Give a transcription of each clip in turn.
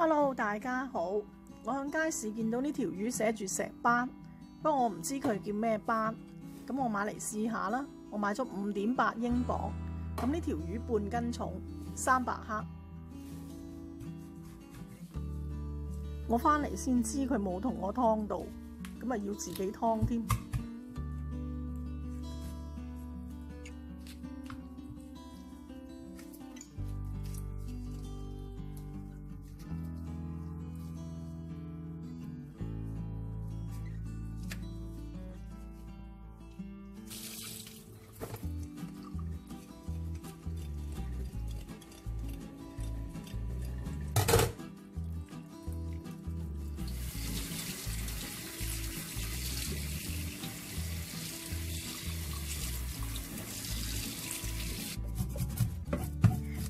Hello， 大家好。我喺街市見到呢條魚寫住石斑，不過我唔知佢叫咩斑，咁我買嚟試下啦。我買咗5.8英鎊，咁呢條魚半斤重，300克。我返嚟先知佢冇同我劏到，咁啊要自己劏添。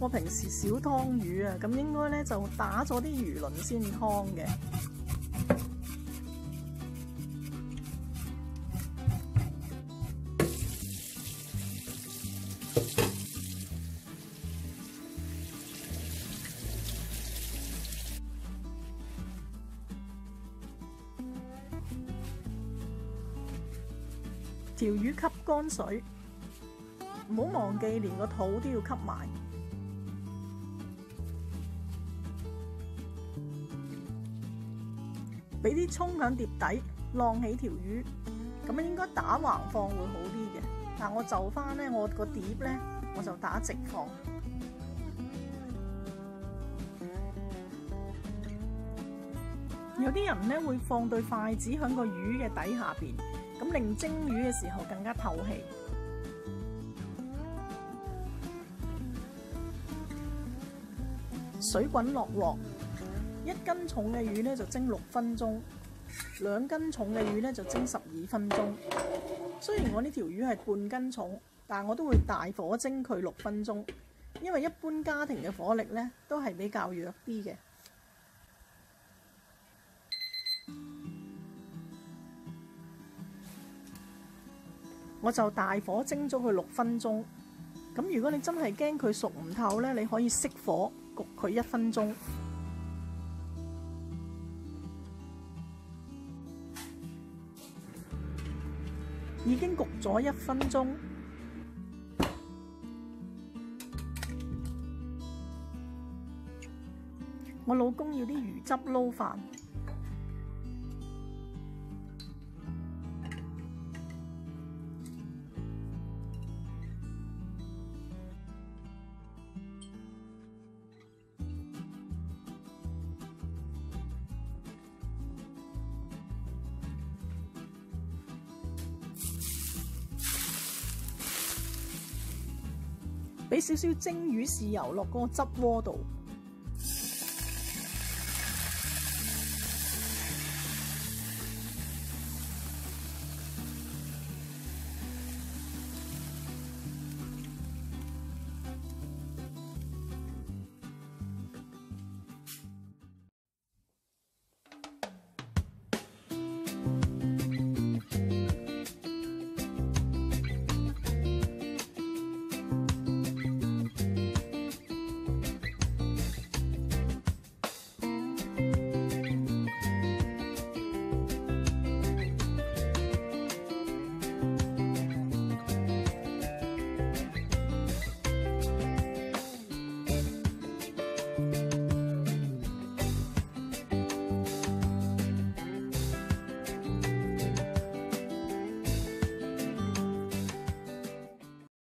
我平時少劏魚啊，咁應該咧就打咗啲魚鱗先劏嘅。條魚吸乾水，唔好忘記連個肚都要吸埋。俾啲葱響碟底，晾起條魚，咁樣應該打橫放會好啲嘅。但我就翻咧，我個碟咧我就打直放。有啲人咧會放對筷子響個魚嘅底下邊，咁令蒸魚嘅時候更加透氣。水滾落鑊。1斤重嘅魚咧就蒸6分鐘，2斤重嘅魚咧就蒸12分鐘。雖然我呢條魚係半斤重，但我都會大火蒸佢6分鐘，因為一般家庭嘅火力咧都係比較弱啲嘅。我就大火蒸咗佢6分鐘。咁如果你真係驚佢熟唔透咧，你可以熄火焗佢1分鐘。已經焗咗1分鐘，我老公要啲魚汁撈飯，俾少少蒸魚豉油落嗰個汁鍋度。